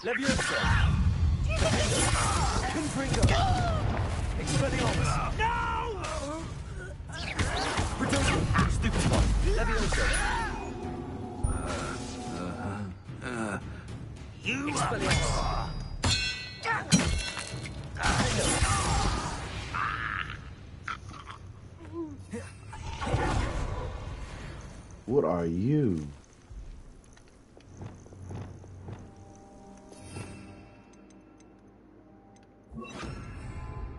Leviosa! Confringo! Expelliarmus! No! Reduction! Stupid one! Leviosa! You Expelliarmus! What are you?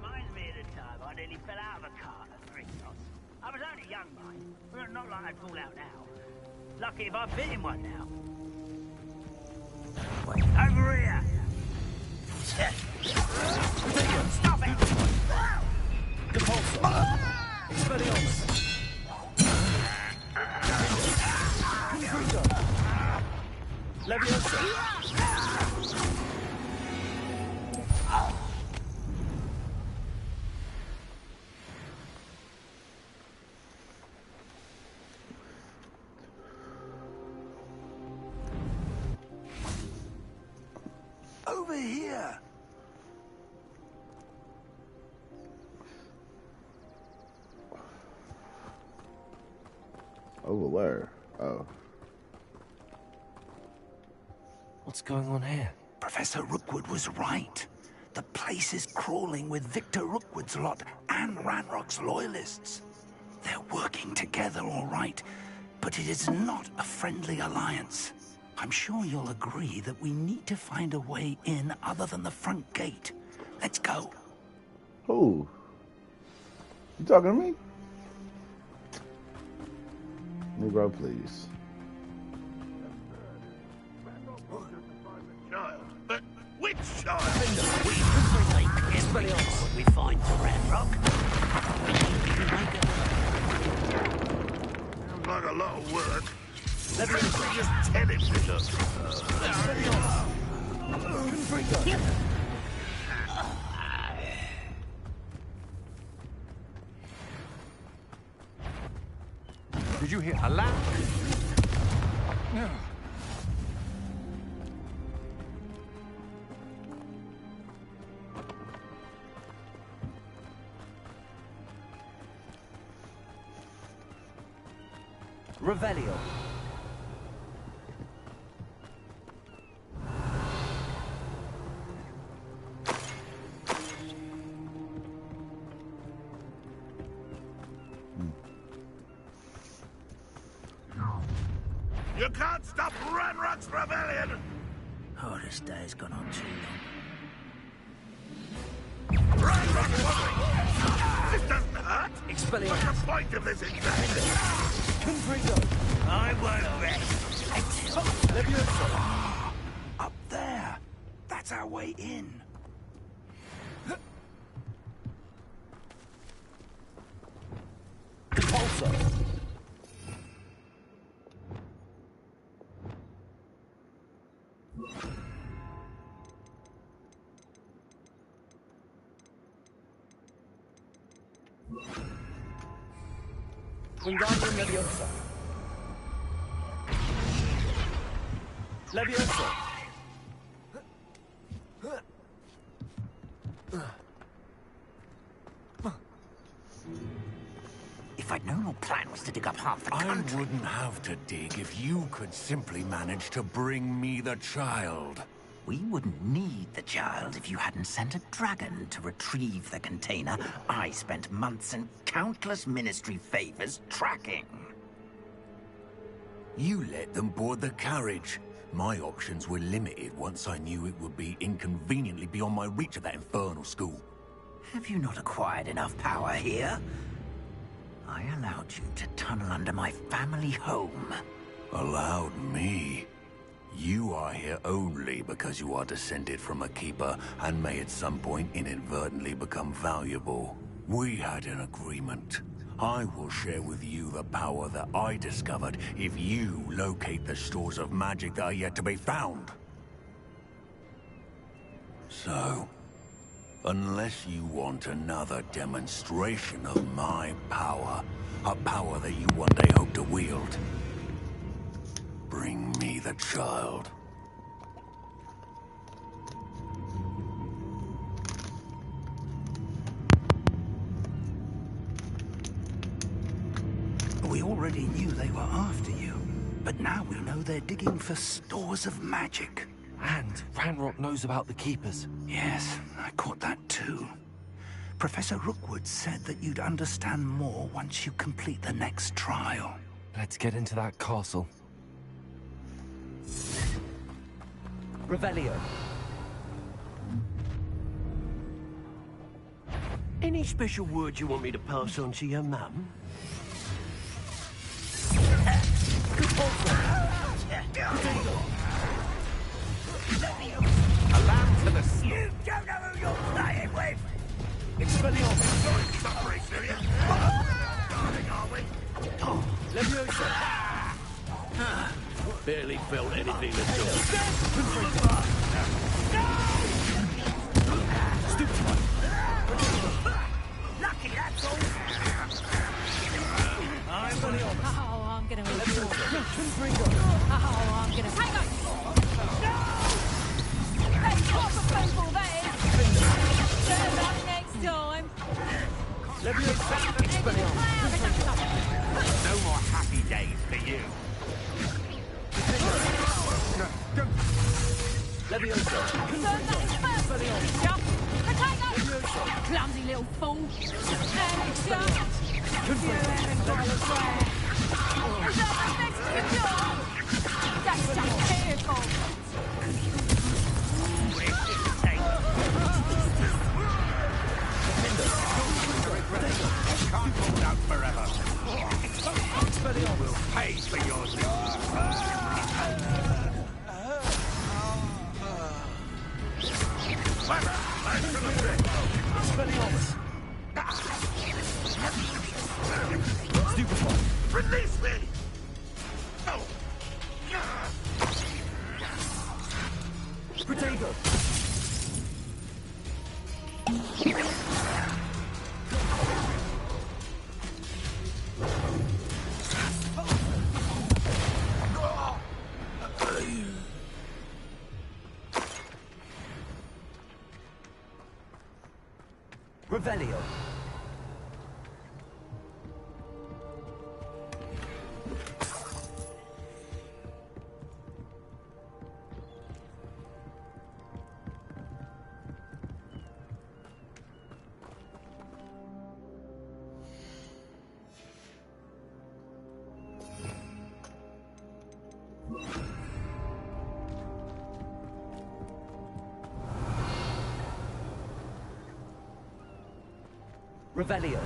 Reminds me of the time I nearly fell out of a cart at 3 knots. I was only young, mind, but not like I'd fall out now. Lucky if I fit in one now. Wait, over here! Stop it! Compulsor! Expelliarmus! Confringo! Leviosa! Over here! Over where? Oh. What's going on here? Professor Rookwood was right. The place is crawling with Victor Rookwood's lot and Ranrock's loyalists. They're working together, all right, but it is not a friendly alliance. I'm sure you'll agree that we need to find a way in other than the front gate. Let's go. Who? You talking to me? Negro, please. Child? But which child? We Expelliarmus! What we find to Ranrock? Sounds like a lot of work. Let me Just tell him to look. Confringo! Did you hear a laugh? Revelio. You can't stop Ranrock's rebellion! Oh, this day's gone on too Ranrock's wobbling! This doesn't hurt! Expelliarmus! What's the point of this exactly? Confringo! long. I won't rest. Leviosa! Up there. That's our way in. Compulsor! Wingardium Leviosa! Leviosa! If I'd known your plan was to dig up half the I country... wouldn't have to dig if you could simply manage to bring me the child. We wouldn't need the child if you hadn't sent a dragon to retrieve the container I spent months and countless ministry favors tracking. You let them board the carriage. My options were limited once I knew it would be inconveniently beyond my reach at that infernal school. Have you not acquired enough power here? I allowed you to tunnel under my family home. Allowed me? You are here only because you are descended from a keeper and may at some point inadvertently become valuable. We had an agreement. I will share with you the power that I discovered if you locate the stores of magic that are yet to be found. So, unless you want another demonstration of my power, a power that you one day hope to wield, bring me the child. But now we know they're digging for stores of magic. And Ranrock knows about the Keepers. Yes, I caught that too. Professor Rookwood said that you'd understand more once you complete the next trial. Let's get into that castle. Revelio. Any special words you want me to pass on to your mum? A lamb to the skin. You don't know who you're playing with! Expelliarmus. Sorry, suffering, serious. Darling, are we? Leviosa. Barely felt anything at all. Lucky, that's all! Oh, I'm gonna move. Confringo. Oh, I'm gonna take us. That's proper people, that is. Turn up next time. Leviosa. Expelliarmus. No more happy days for you. Leviosa. Turn that is first. Potato. Leviosa. Clumsy little fool. And it's just. You haven't got a swear. Is that the next to your? That's just careful. Can't hold out forever. We'll pay for your Expelliarmus. Stupefy. Release me! Oh. Potato. Revelio. Revelio.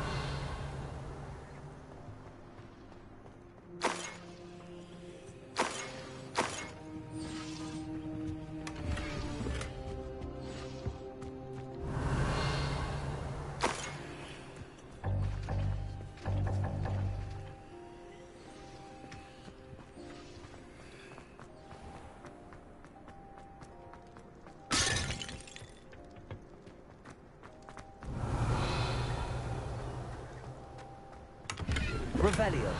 Revelio.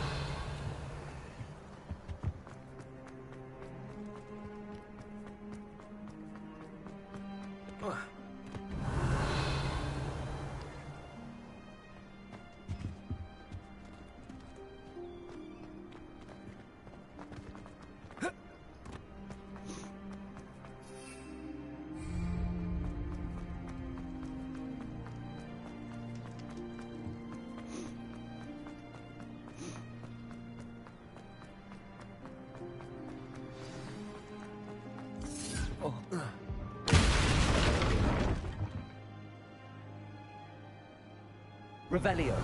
Revelio.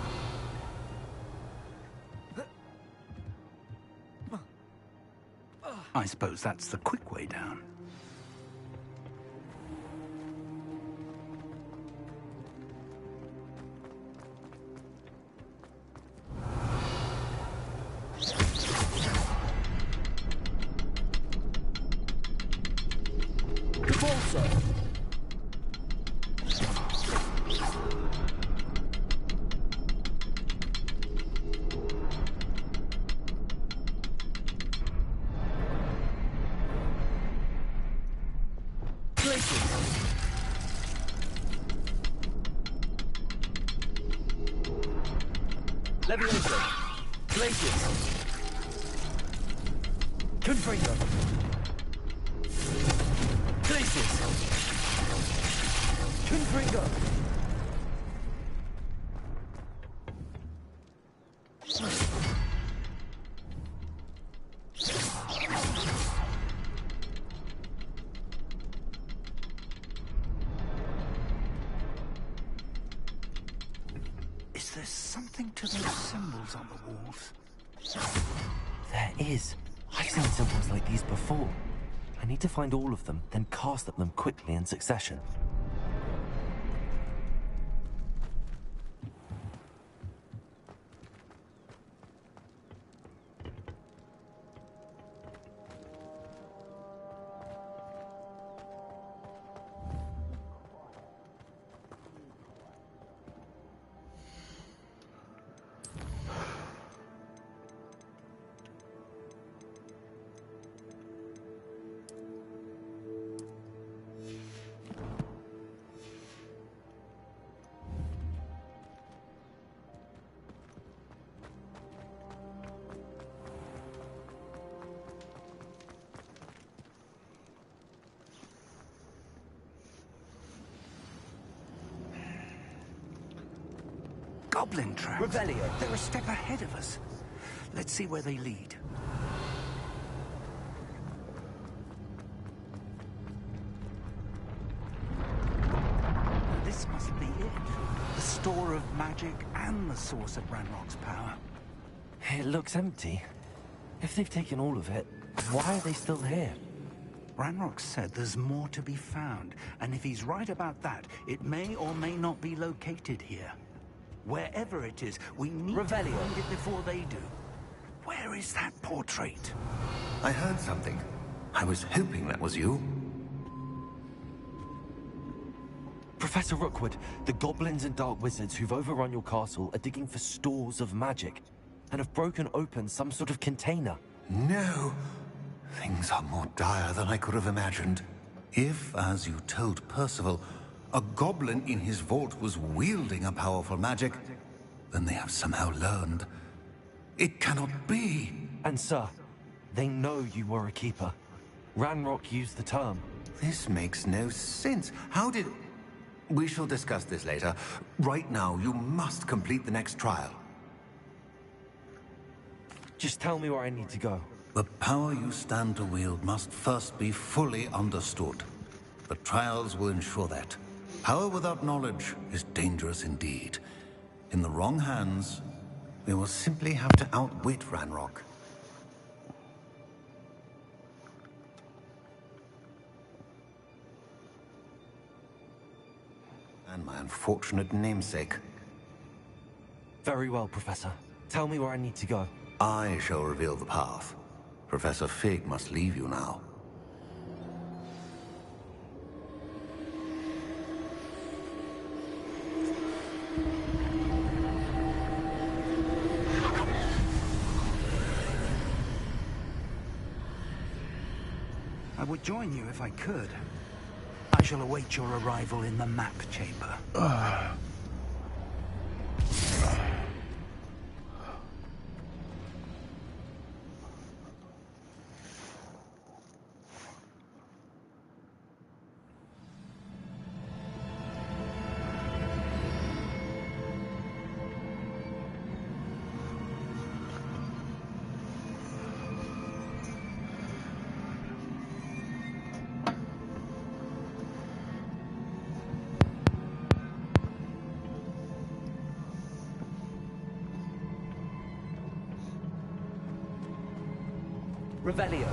I suppose that's the quick way down. Leviosa. Glacius. Confringo. Glacius. Confringo. Is there something to those symbols on the walls? There is. I've seen symbols like these before. I need to find all of them, then cast at them quickly in succession. Goblin traps. Revelio. They're a step ahead of us. Let's see where they lead. This must be it. The store of magic and the source of Ranrock's power. It looks empty. If they've taken all of it, why are they still here? Ranrock said there's more to be found, and if he's right about that, it may or may not be located here. Wherever it is, we need to Revelio. find it before they do. Where is that portrait? I heard something. I was hoping that was you. Professor Rookwood, the goblins and dark wizards who've overrun your castle are digging for stores of magic and have broken open some sort of container. No. Things are more dire than I could have imagined. If, as you told Percival, a goblin in his vault was wielding a powerful magic, then they have somehow learned. It cannot be. And sir, they know you were a keeper. Ranrock used the term. This makes no sense. How did... We shall discuss this later. Right now, you must complete the next trial. Just tell me where I need to go. The power you stand to wield must first be fully understood. The trials will ensure that. Power without knowledge is dangerous indeed. In the wrong hands, we will simply have to outwit Ranrock. And my unfortunate namesake. Very well, Professor. Tell me where I need to go. I shall reveal the path. Professor Fig must leave you now. I would join you if I could. I shall await your arrival in the map chamber. Revelio.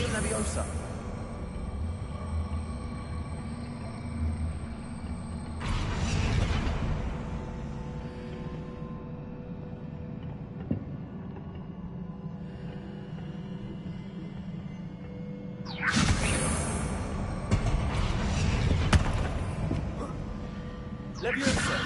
Wingardium Leviosa. Leviosa.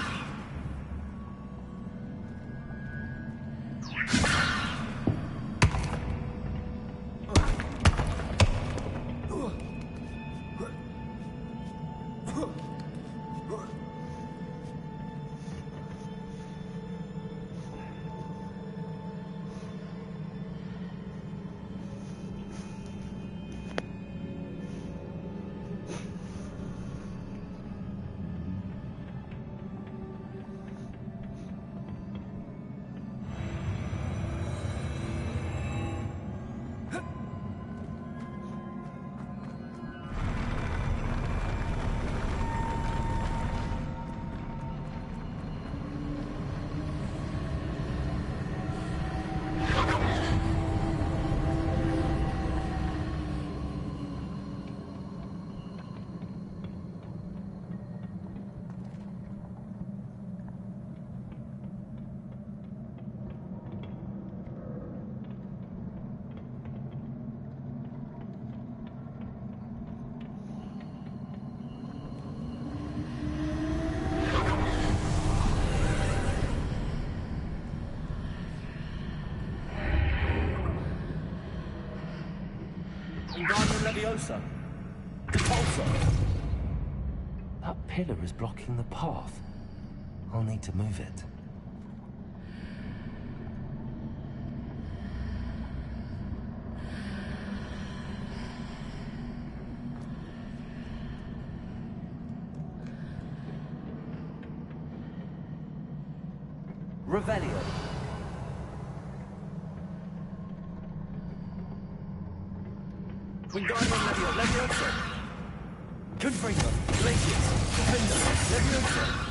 Wingardium Leviosa. Repulsor. That pillar is blocking the path. I'll need to move it. Revelio. Wingardium Leviosa. Confringo. Glacius. Defender. Leviosa.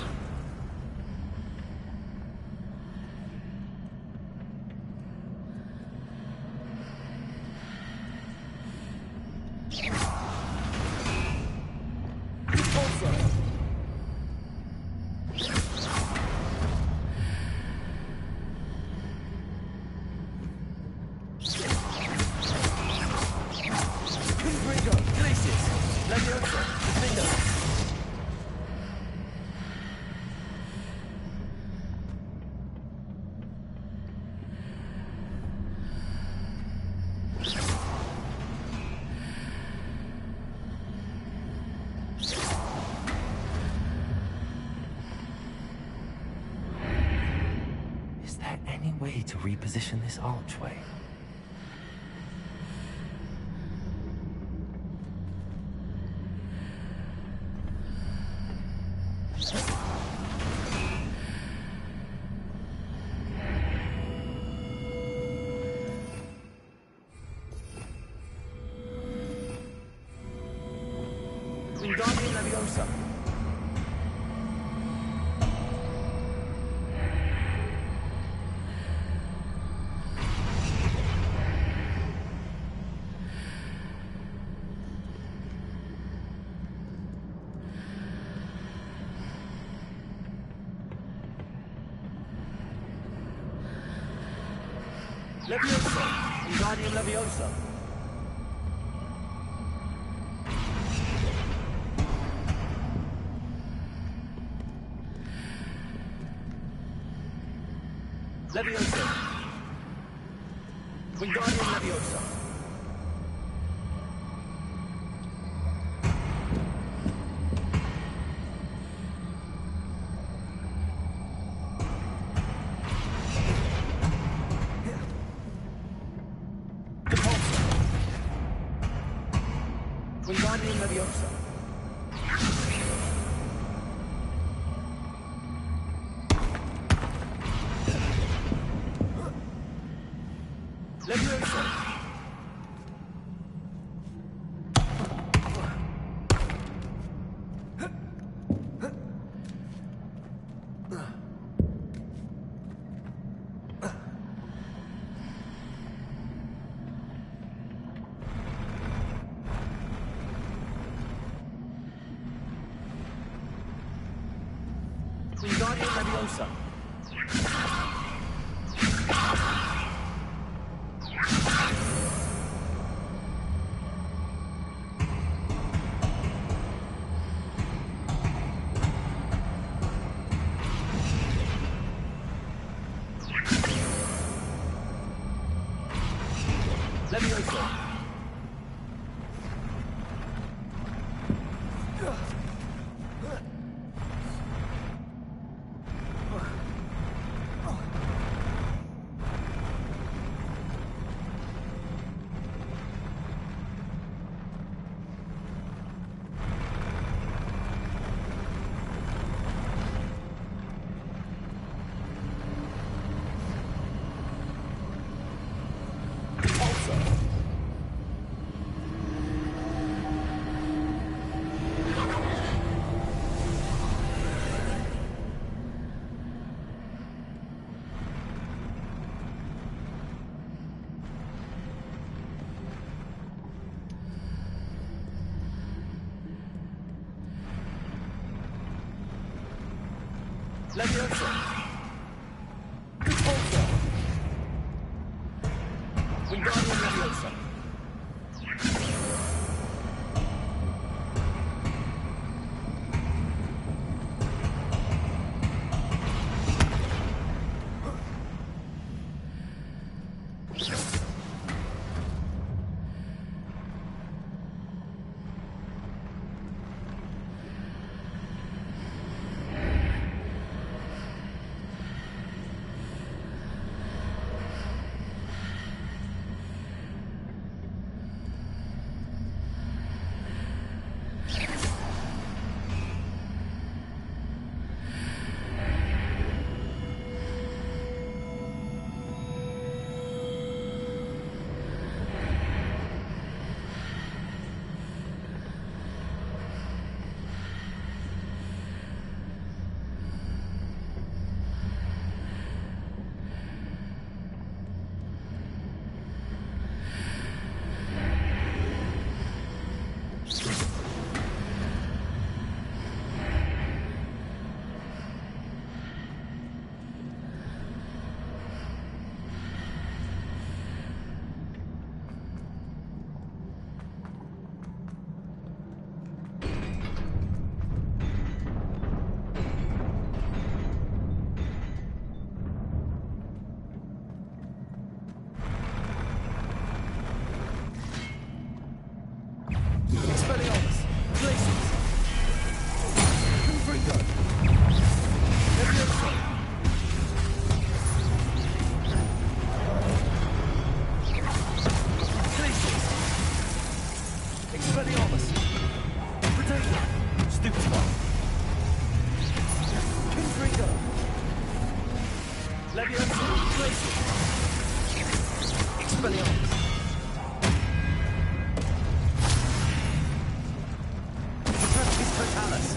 Is there any way to reposition this archway? Wingardium Leviosa. Leviosa. Wingardium Leviosa. Leviosa. Wingardium Leviosa. Wingardium Leviosa. Leviosa. Leviosa. Leviosa. Leviosa. Repulsor. Wingardium Leviosa. Expelliarmus. Glacius. Confringo. Leviosa. Glacius. Expelliarmus. Potato. Stupid one. Confringo. Leviosa. Glacius. Expelliarmus. Totalis.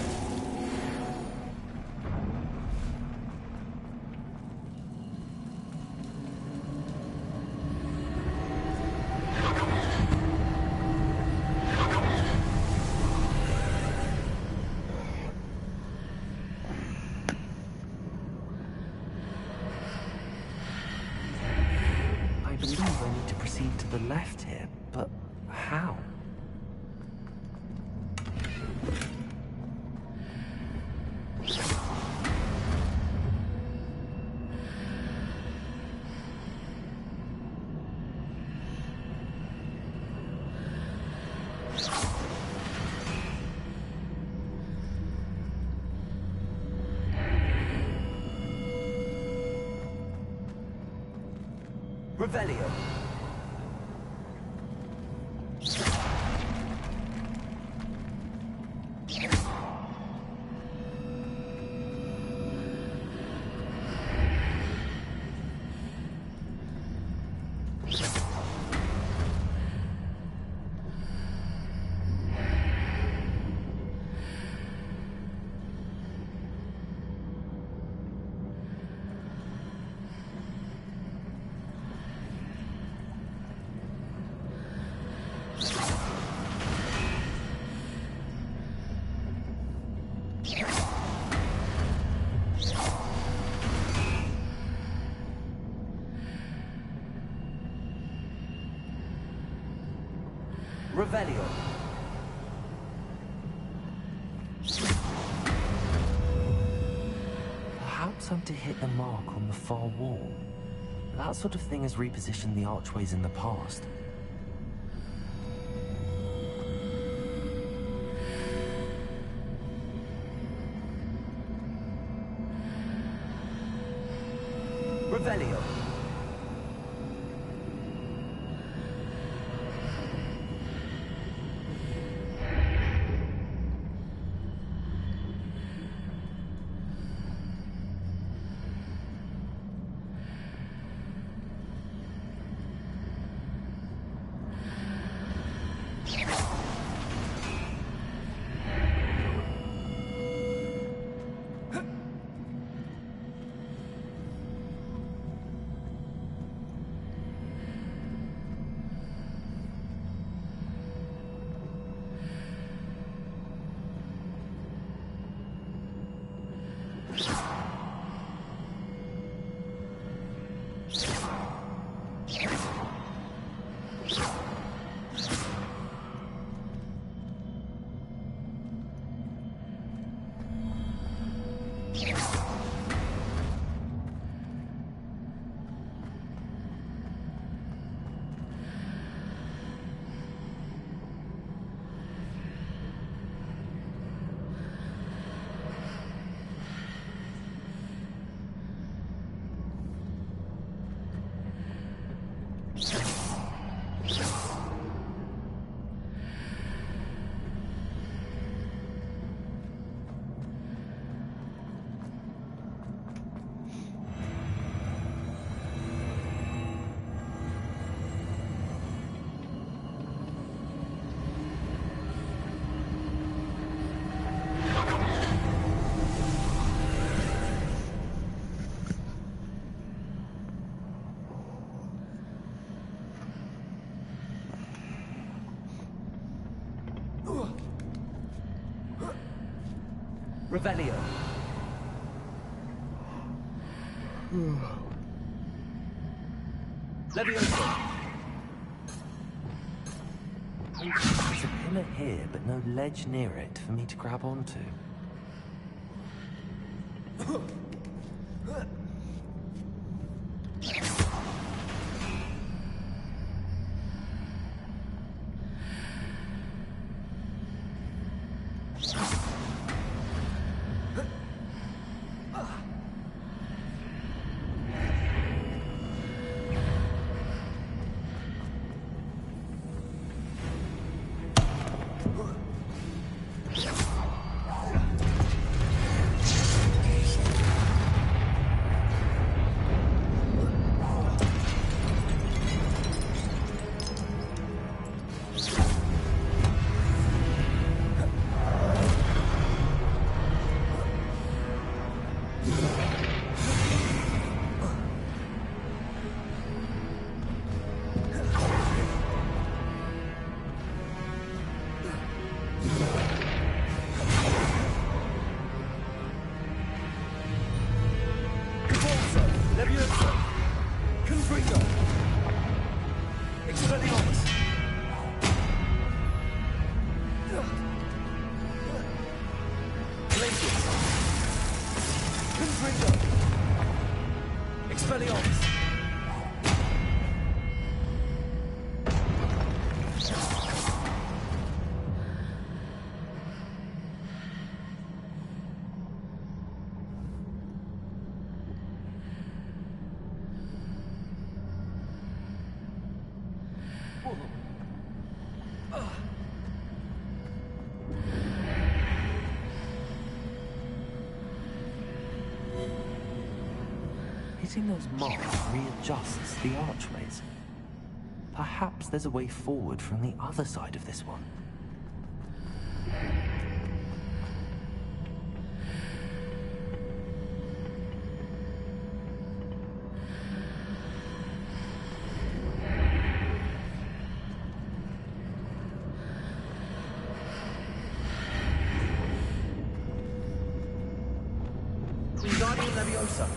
I believe I need to proceed to the left here, but how? Revelio. Revelio. Perhaps I'm to hit the mark on the far wall. That sort of thing has repositioned the archways in the past. Revelio. Revelio. Levioso. There's a pillar here, but no ledge near it for me to grab onto. Hitting those marks readjusts the archways. Perhaps there's a way forward from the other side of this one. Wingardium Leviosa.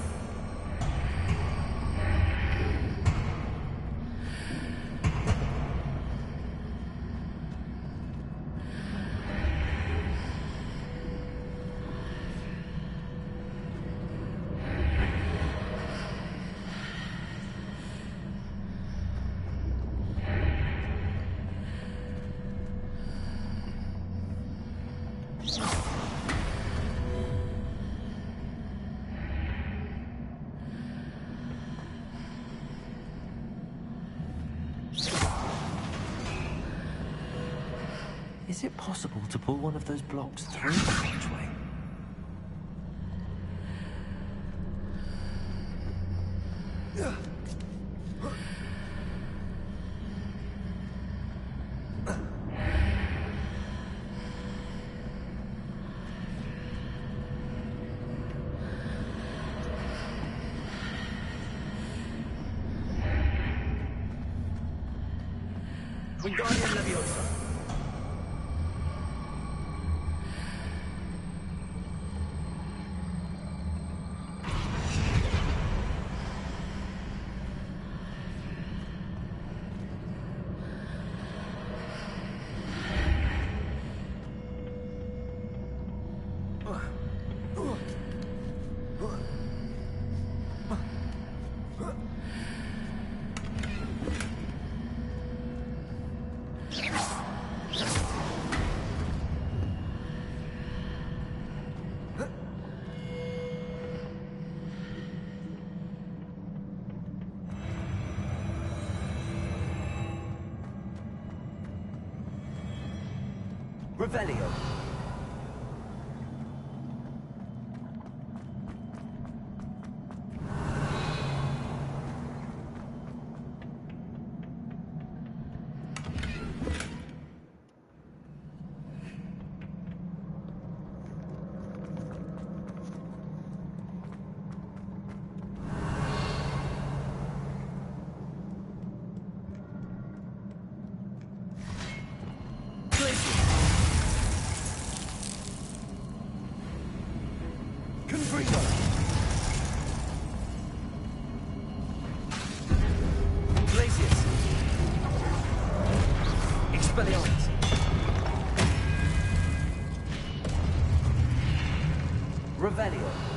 Is it possible to pull one of those blocks through the hatchway? Wingardium Leviosa. Revelio. Revelio.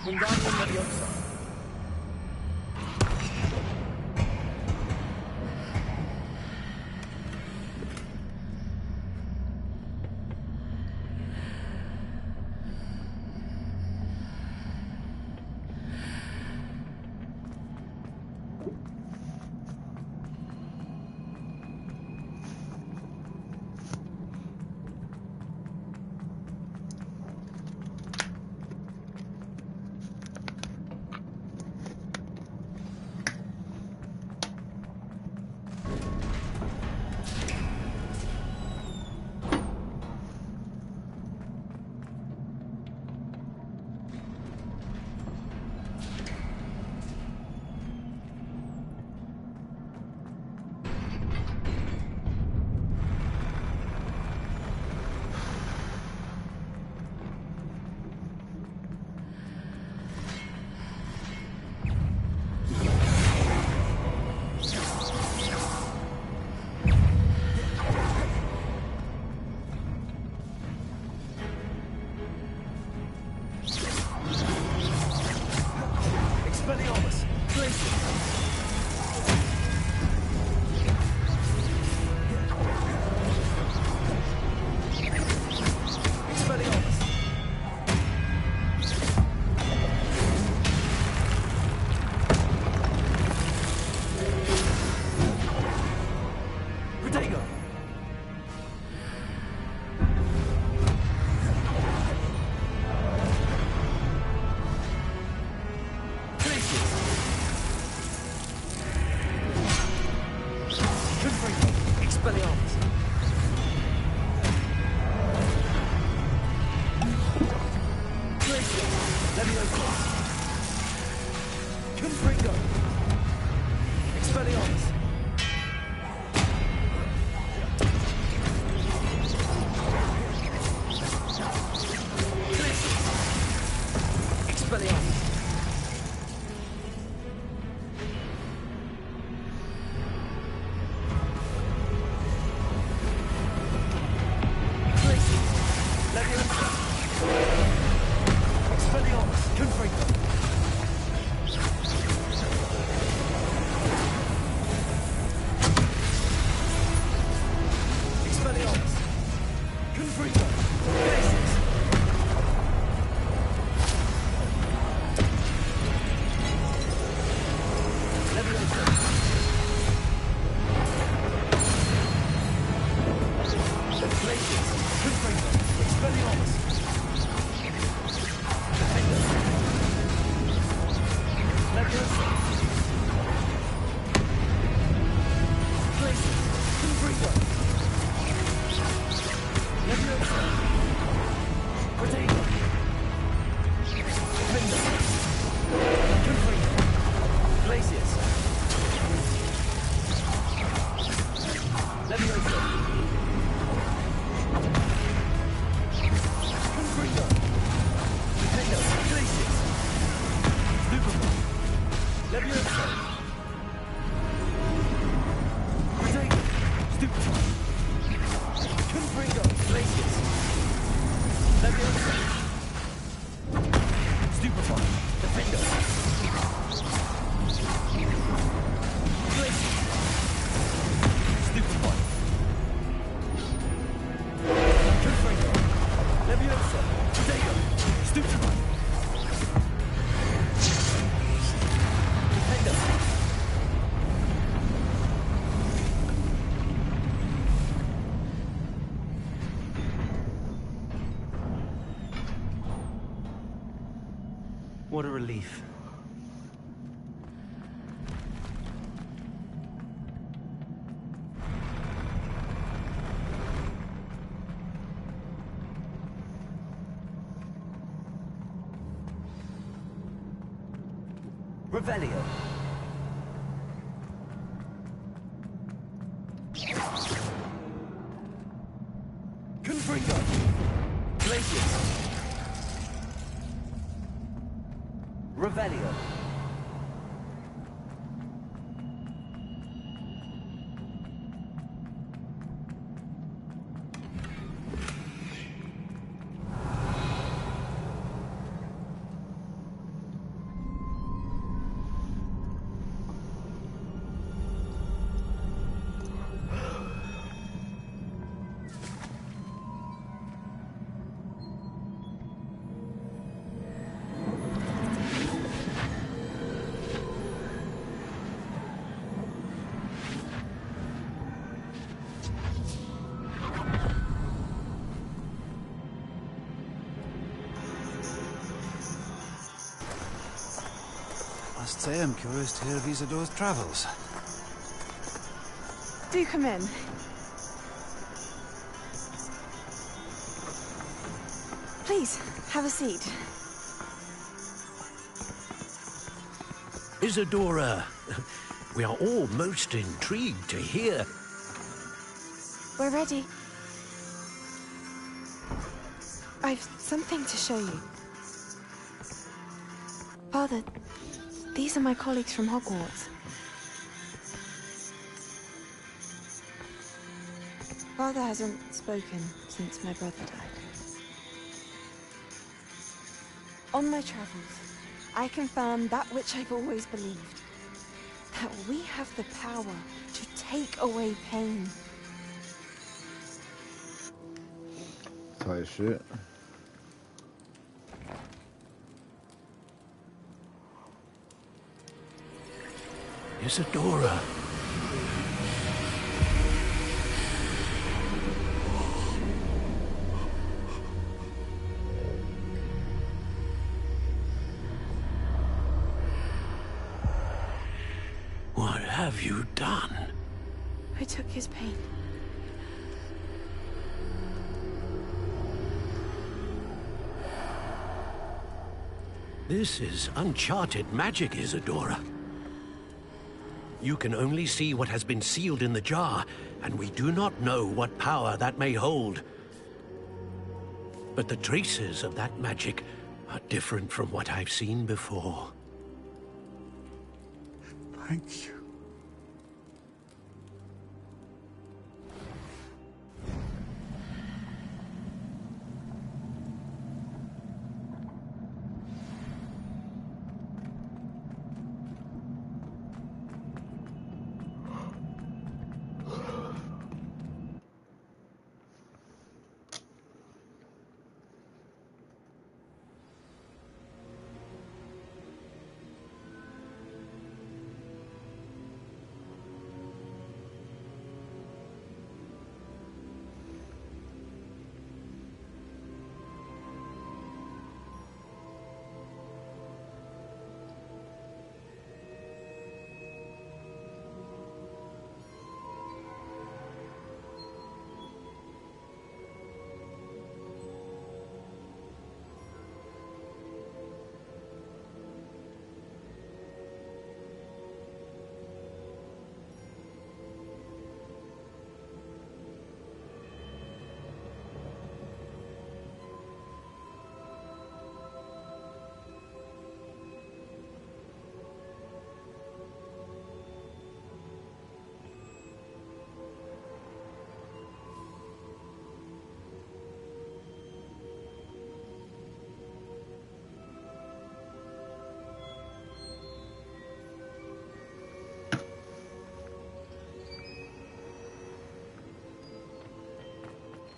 Wingardium Leviosa. Confringo. Expelliarmus. Expelliarmus. What a relief. Revelio. Confringo. Glacius. Revelio. Must say I'm curious to hear of Isadore's travels. Do come in. Please, have a seat. Isadora, we are all most intrigued to hear. We're ready. I've something to show you. Father, these are my colleagues from Hogwarts. Father hasn't spoken since my brother died. On my travels, I confirmed that which I've always believed. That we have the power to take away pain. Tight shit. Isadora. What have you done? I took his pain. This is uncharted magic, Isadora. You can only see what has been sealed in the jar, and we do not know what power that may hold. But the traces of that magic are different from what I've seen before. Thank you.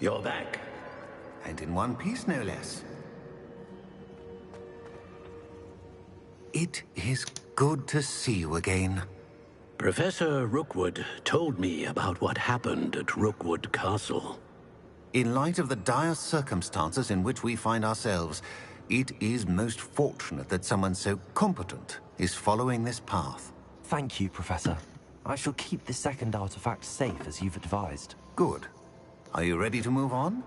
You're back. And in one piece, no less. It is good to see you again. Professor Rookwood told me about what happened at Rookwood Castle. In light of the dire circumstances in which we find ourselves, it is most fortunate that someone so competent is following this path. Thank you, Professor. I shall keep the second artifact safe as you've advised. Good. Are you ready to move on?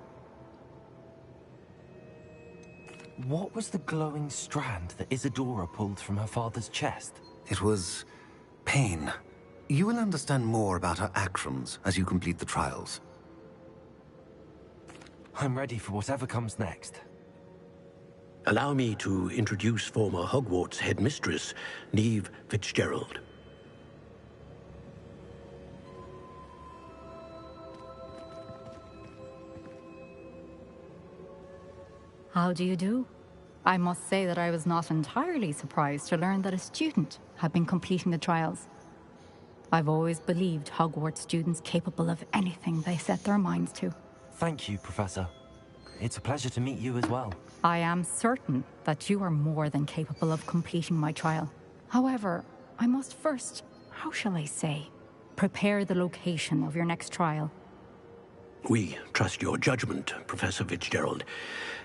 What was the glowing strand that Isadora pulled from her father's chest? It was pain. You will understand more about her actions as you complete the trials. I'm ready for whatever comes next. Allow me to introduce former Hogwarts headmistress, Neve Fitzgerald. How do you do? I must say that I was not entirely surprised to learn that a student had been completing the trials. I've always believed Hogwarts students capable of anything they set their minds to. Thank you, Professor. It's a pleasure to meet you as well. I am certain that you are more than capable of completing my trial. However, I must first, how shall I say, prepare the location of your next trial. We trust your judgment, Professor Fitzgerald.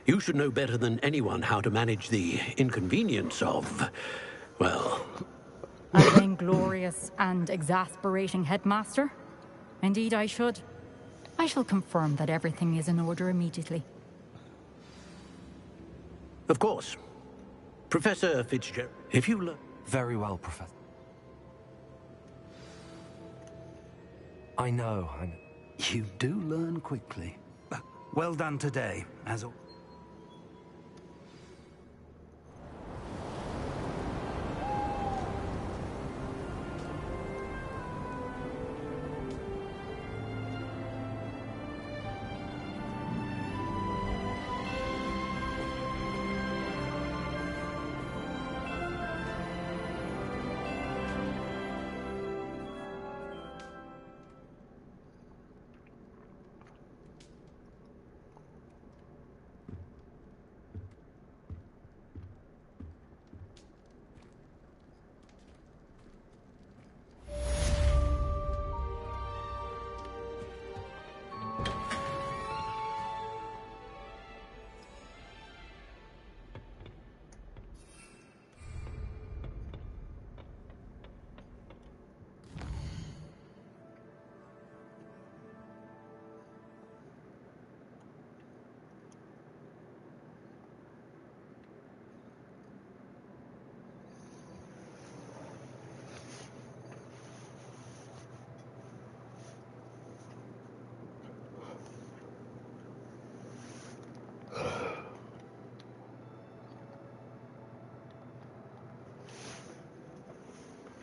You should know better than anyone how to manage the inconvenience of, well... An inglorious and exasperating headmaster? Indeed I should. I shall confirm that everything is in order immediately. Of course. Professor Fitzgerald, if you learn... Very well, Professor. I know. You do learn quickly. Well done today, as